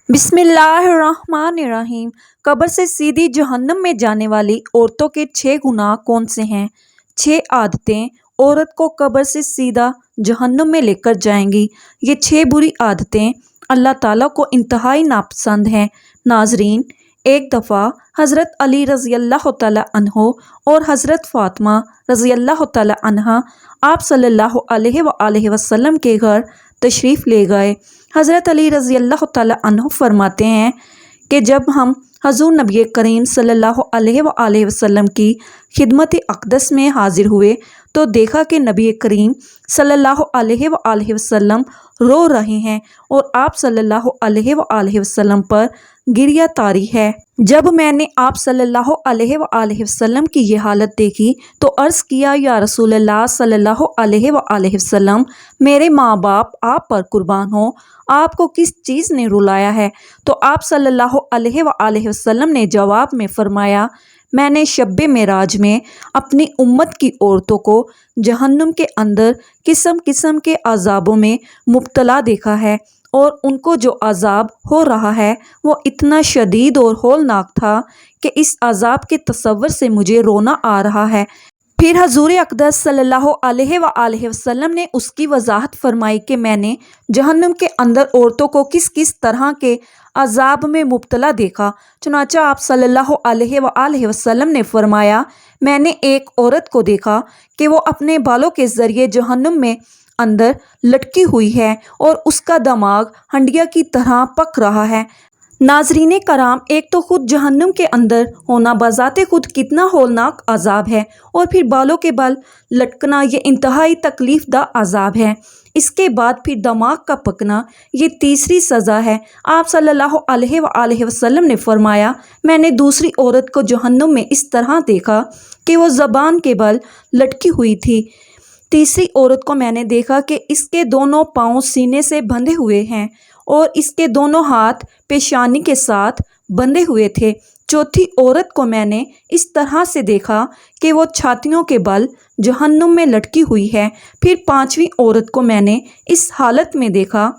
بسم اللہ الرحمن الرحیم۔ قبر سے سیدھی جہنم میں جانے والی عورتوں کے 6 گناہ کون سے ہیں؟ 6 عادتیں عورت کو قبر سے سیدھا جہنم میں لے کر جائیں گی۔ یہ 6 بری عادتیں اللہ تعالیٰ کو انتہائی ناپسند ہیں۔ ناظرین، ایک دفعہ حضرت علی رضی اللہ تعالیٰ عنہ اور حضرت فاطمہ رضی اللہ تعالیٰ عنہا آپ صلی اللہ علیہ وآلہ وسلم کے گھر تشریف لے گئے۔ حضرت علی رضی اللہ تعالیٰ عنہ فرماتے ہیں کہ جب ہم حضور نبی کریم صلی اللہ علیہ وآلہ وسلم کی خدمت اقدس میں حاضر ہوئے تو دیکھا کہ نبی کریم صلی اللہ علیہ وآلہ وسلم رو رہے ہیں اور آپ صلی اللہ علیہ وآلہ وسلم پر گریہ طاری ہے۔ جب میں نے آپ صلی اللہ علیہ وآلہ وسلم کی یہ حالت دیکھی تو عرض کیا، یا رسول اللہ صلی اللہ علیہ وآلہ وسلم، میرے ماں باپ آپ پر قربان ہوں، آپ کو کس چیز نے رلایا ہے؟ تو آپ صلی اللہ علیہ وآلہ وسلم نے جواب میں فرمایا، میں نے شب معراج میں اپنی امت کی عورتوں کو جہنم کے اندر قسم قسم کے عذابوں میں مبتلا دیکھا ہے، اور ان کو جو عذاب ہو رہا ہے وہ اتنا شدید اور ہولناک تھا کہ اس عذاب کے تصور سے مجھے رونا آ رہا ہے۔ پھر حضور اقدس صلی اللہ علیہ وآلہ وسلم نے اس کی وضاحت فرمائی کہ میں نے جہنم کے اندر عورتوں کو کس کس طرح کے عذاب میں مبتلا دیکھا۔ چنانچہ آپ صلی اللہ علیہ وآلہ وسلم نے فرمایا، میں نے ایک عورت کو دیکھا کہ وہ اپنے بالوں کے ذریعے جہنم میں اندر لٹکی ہوئی ہے اور اس کا دماغ ہنڈیا کی طرح پک رہا ہے۔ ناظرین کرام، ایک تو خود جہنم کے اندر ہونا بذات خود کتنا ہولناک عذاب ہے، اور پھر بالوں کے بل لٹکنا یہ انتہائی تکلیف دہ عذاب ہے۔ اس کے بعد پھر دماغ کا پکنا، یہ تیسری سزا ہے۔ آپ صلی اللہ علیہ وآلہ وسلم نے فرمایا، میں نے دوسری عورت کو جہنم میں اس طرح دیکھا کہ وہ زبان کے بل لٹکی ہوئی تھی۔ تیسری عورت کو میں نے دیکھا کہ اس کے دونوں پاؤں سینے سے بندھے ہوئے ہیں اور اس کے دونوں ہاتھ پیشانی کے ساتھ بندھے ہوئے تھے۔ چوتھی عورت کو میں نے اس طرح سے دیکھا کہ وہ چھاتیوں کے بل جہنم میں لٹکی ہوئی ہے۔ پھر پانچویں عورت کو میں نے اس حالت میں دیکھا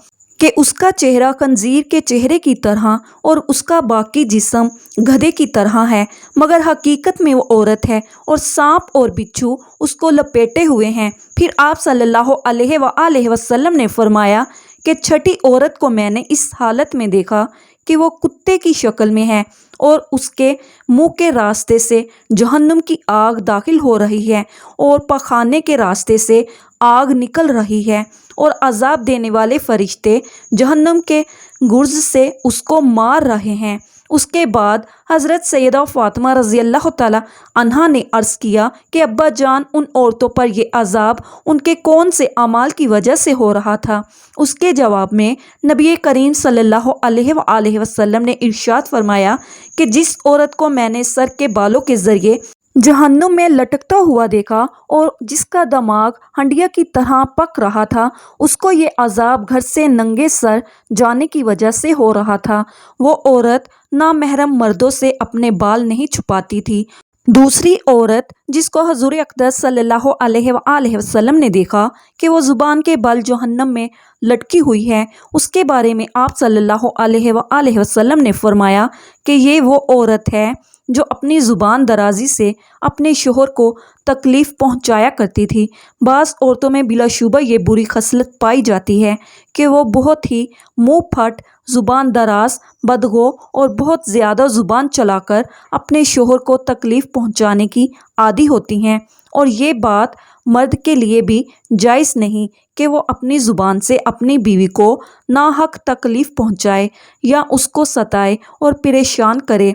کہ اس کا چہرہ خنزیر کے چہرے کی طرح اور اس کا باقی جسم گدھے کی طرح ہے، مگر حقیقت میں وہ عورت ہے اور سانپ اور بچھو اس کو لپیٹے ہوئے ہیں۔ پھر آپ صلی اللہ علیہ وآلہ وسلم نے فرمایا کہ چھٹی عورت کو میں نے اس حالت میں دیکھا کہ وہ کتے کی شکل میں ہے اور اس کے منہ کے راستے سے جہنم کی آگ داخل ہو رہی ہے اور پخانے کے راستے سے آگ نکل رہی ہے، اور عذاب دینے والے فرشتے جہنم کے گرز سے اس کو مار رہے ہیں۔ اس کے بعد حضرت سیدہ فاطمہ رضی اللہ تعالیٰ عنہا نے عرض کیا کہ ابا جان، ان عورتوں پر یہ عذاب ان کے کون سے اعمال کی وجہ سے ہو رہا تھا؟ اس کے جواب میں نبی کریم صلی اللہ علیہ وآلہ وسلم نے ارشاد فرمایا کہ جس عورت کو میں نے سر کے بالوں کے ذریعے جہنم میں لٹکتا ہوا دیکھا اور جس کا دماغ ہنڈیا کی طرح پک رہا تھا، اس کو یہ عذاب گھر سے ننگے سر جانے کی وجہ سے ہو رہا تھا۔ وہ عورت نامحرم مردوں سے اپنے بال نہیں چھپاتی تھی۔ دوسری عورت جس کو حضور اقدس صلی اللہ علیہ وآلہ وسلم نے دیکھا کہ وہ زبان کے بل جہنم میں لٹکی ہوئی ہے، اس کے بارے میں آپ صلی اللہ علیہ وآلہ وسلم نے فرمایا کہ یہ وہ عورت ہے جو اپنی زبان درازی سے اپنے شوہر کو تکلیف پہنچایا کرتی تھی۔ بعض عورتوں میں بلا شبہ یہ بری خصلت پائی جاتی ہے کہ وہ بہت ہی منہ پھٹ، زبان دراز، بدگو اور بہت زیادہ زبان چلا کر اپنے شوہر کو تکلیف پہنچانے کی عادی ہوتی ہیں، اور یہ بات مرد کے لیے بھی جائز نہیں کہ وہ اپنی زبان سے اپنی بیوی کو ناحق تکلیف پہنچائے یا اس کو ستائے اور پریشان کرے۔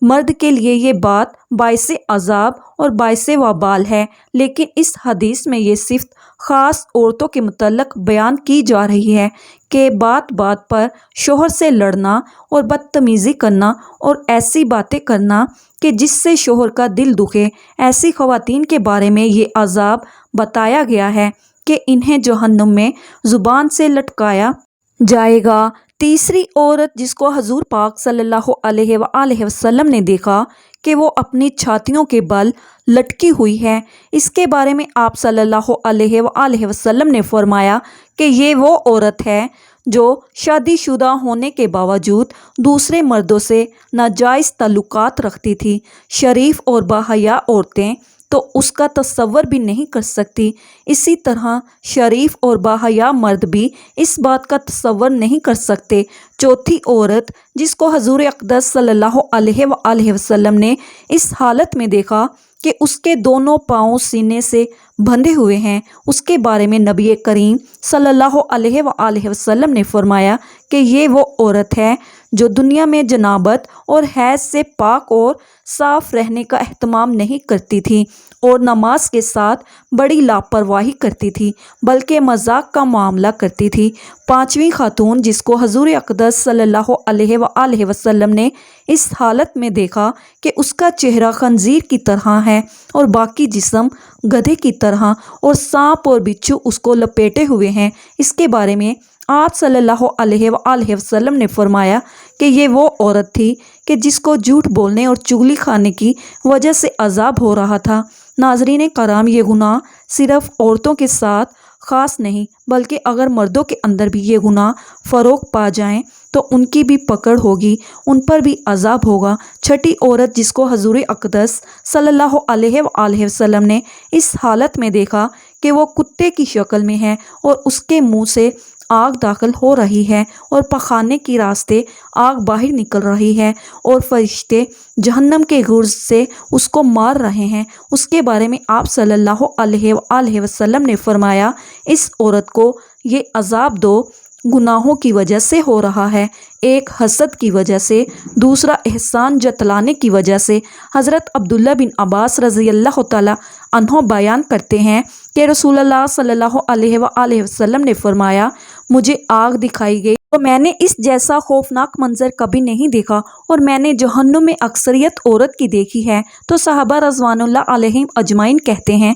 مرد کے لیے یہ بات باعث عذاب اور باعث وبال ہے، لیکن اس حدیث میں یہ صفت خاص عورتوں کے متعلق بیان کی جا رہی ہے کہ بات بات پر شوہر سے لڑنا اور بدتمیزی کرنا اور ایسی باتیں کرنا کہ جس سے شوہر کا دل دکھے۔ ایسی خواتین کے بارے میں یہ عذاب بتایا گیا ہے کہ انہیں جہنم میں زبان سے لٹکایا جائے گا۔ تیسری عورت جس کو حضور پاک صلی اللہ علیہ وآلہ وسلم نے دیکھا کہ وہ اپنی چھاتیوں کے بل لٹکی ہوئی ہے، اس کے بارے میں آپ صلی اللہ علیہ وآلہ وسلم نے فرمایا کہ یہ وہ عورت ہے جو شادی شدہ ہونے کے باوجود دوسرے مردوں سے ناجائز تعلقات رکھتی تھی۔ شریف اور باحیا عورتیں تو اس کا تصور بھی نہیں کر سکتی، اسی طرح شریف اور باحیا مرد بھی اس بات کا تصور نہیں کر سکتے۔ چوتھی عورت جس کو حضور اقدس صلی اللہ علیہ وآلہ وسلم نے اس حالت میں دیکھا کہ اس کے دونوں پاؤں سینے سے بندھے ہوئے ہیں، اس کے بارے میں نبی کریم صلی اللہ علیہ وآلہ وسلم نے فرمایا کہ یہ وہ عورت ہے جو دنیا میں جنابت اور حیض سے پاک اور صاف رہنے کا اہتمام نہیں کرتی تھی اور نماز کے ساتھ بڑی لاپرواہی کرتی تھی، بلکہ مذاق کا معاملہ کرتی تھی۔ پانچویں خاتون جس کو حضور اقدس صلی اللہ علیہ وآلہ وسلم نے اس حالت میں دیکھا کہ اس کا چہرہ خنزیر کی طرح ہے اور باقی جسم گدھے کی طرح اور سانپ اور بچھو اس کو لپیٹے ہوئے ہیں، اس کے بارے میں آپ صلی اللہ علیہ وآلہ وسلم نے فرمایا کہ یہ وہ عورت تھی کہ جس کو جھوٹ بولنے اور چغلی کھانے کی وجہ سے عذاب ہو رہا تھا۔ ناظرین کرام، یہ گناہ صرف عورتوں کے ساتھ خاص نہیں بلکہ اگر مردوں کے اندر بھی یہ گناہ فروغ پا جائیں تو ان کی بھی پکڑ ہوگی، ان پر بھی عذاب ہوگا۔ چھٹی عورت جس کو حضور اقدس صلی اللہ علیہ وآلہ وسلم نے اس حالت میں دیکھا کہ وہ کتے کی شکل میں ہے اور اس کے منہ سے آگ داخل ہو رہی ہے اور پخانے کے راستے آگ باہر نکل رہی ہے اور فرشتے جہنم کے غرض سے اس کو مار رہے ہیں، اس کے بارے میں آپ صلی اللہ علیہ وآلہ وسلم نے فرمایا اس عورت کو یہ عذاب دو گناہوں کی وجہ سے ہو رہا ہے، ایک حسد کی وجہ سے، دوسرا احسان جتلانے کی وجہ سے۔ حضرت عبداللہ بن عباس رضی اللہ تعالی عنہ بیان کرتے ہیں کہ رسول اللہ صلی اللہ علیہ وآلہ وسلم نے فرمایا مجھے آگ دکھائی گئی تو میں نے اس جیسا خوفناک منظر کبھی نہیں دیکھا اور میں نے جہنم میں اکثریت عورت کی دیکھی ہے۔ تو صحابہ رضوان اللہ علیہم اجمعین کہتے ہیں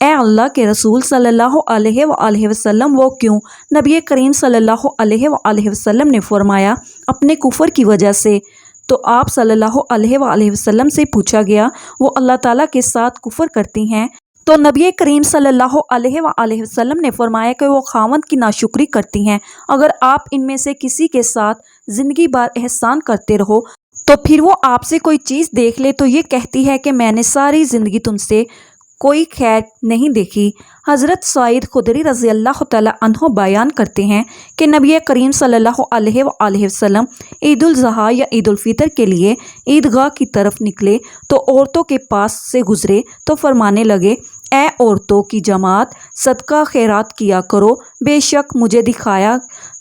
اے اللہ کے رسول صلی اللہ علیہ وآلہ وسلم وہ کیوں؟ نبی کریم صلی اللہ علیہ وآلہ وسلم نے فرمایا اپنے کفر کی وجہ سے۔ تو آپ صلی اللہ علیہ وآلہ وسلم سے پوچھا گیا وہ اللہ تعالیٰ کے ساتھ کفر کرتی ہیں؟ تو نبی کریم صلی اللہ علیہ وآلہ وسلم نے فرمایا کہ وہ خاوند کی ناشکری کرتی ہیں۔ اگر آپ ان میں سے کسی کے ساتھ زندگی بھر احسان کرتے رہو تو پھر وہ آپ سے کوئی چیز دیکھ لے تو یہ کہتی ہے کہ میں نے ساری زندگی تم سے کوئی خیر نہیں دیکھی۔ حضرت سعید خدری رضی اللہ تعالی عنہ بیان کرتے ہیں کہ نبی کریم صلی اللہ علیہ وآلہ وسلم عید الاضحیٰ یا عید الفطر کے لیے عیدگاہ کی طرف نکلے تو عورتوں کے پاس سے گزرے تو فرمانے لگے اے عورتوں کی جماعت صدقہ خیرات کیا کرو، بے شک مجھے دکھایا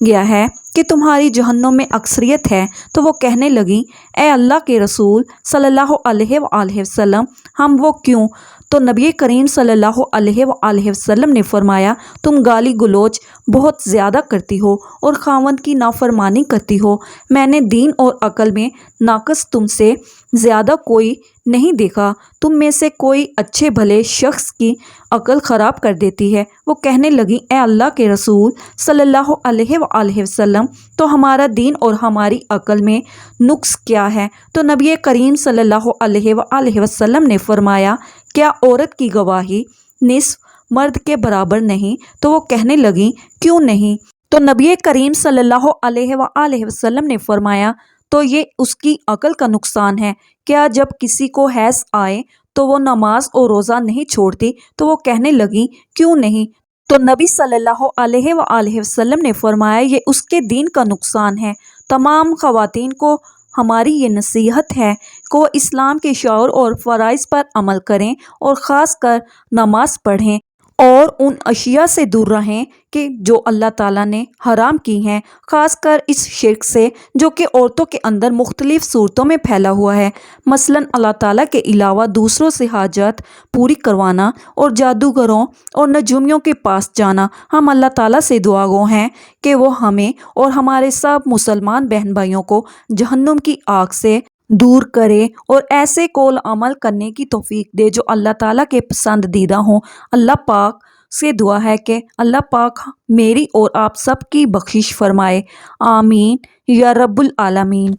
گیا ہے کہ تمہاری جہنم میں اکثریت ہے۔ تو وہ کہنے لگیں اے اللہ کے رسول صلی اللہ علیہ وآلہ وسلم ہم وہ کیوں؟ تو نبی کریم صلی اللہ علیہ وآلہ وسلم نے فرمایا تم گالی گلوچ بہت زیادہ کرتی ہو اور خاوند کی نافرمانی کرتی ہو، میں نے دین اور عقل میں ناقص تم سے زیادہ کوئی نہیں دیکھا، تم میں سے کوئی اچھے بھلے شخص کی عقل خراب کر دیتی ہے۔ وہ کہنے لگیں اے اللہ کے رسول صلی اللہ علیہ وآلہ وسلم تو ہمارا دین اور ہماری عقل میں نقص کیا ہے؟ تو نبی کریم صلی اللہ علیہ وآلہ وسلم نے فرمایا کیا عورت کی گواہی نصف مرد کے برابر نہیں؟ تو وہ کہنے لگیں کیوں نہیں؟ تو نبی کریم صلی اللہ علیہ وآلہ وسلم نے فرمایا تو یہ اس کی عقل کا نقصان ہے، کیا جب کسی کو حیض آئے تو وہ نماز اور روزہ نہیں چھوڑتی؟ تو وہ کہنے لگیں کیوں نہیں؟ تو نبی صلی اللہ علیہ وآلہ وسلم نے فرمایا یہ اس کے دین کا نقصان ہے۔ تمام خواتین کو ہماری یہ نصیحت ہے کہ وہ اسلام کے شعور اور فرائض پر عمل کریں اور خاص کر نماز پڑھیں اور ان اشیاء سے دور رہیں کہ جو اللہ تعالیٰ نے حرام کی ہیں، خاص کر اس شرک سے جو کہ عورتوں کے اندر مختلف صورتوں میں پھیلا ہوا ہے، مثلا اللہ تعالیٰ کے علاوہ دوسروں سے حاجت پوری کروانا اور جادوگروں اور نجومیوں کے پاس جانا۔ ہم اللہ تعالیٰ سے دعا گو ہیں کہ وہ ہمیں اور ہمارے سب مسلمان بہن بھائیوں کو جہنم کی آگ سے دور کرے اور ایسے قول عمل کرنے کی توفیق دے جو اللہ تعالیٰ کے پسندیدہ ہوں۔ اللہ پاک سے دعا ہے کہ اللہ پاک میری اور آپ سب کی بخشش فرمائے، آمین یا رب العالمین۔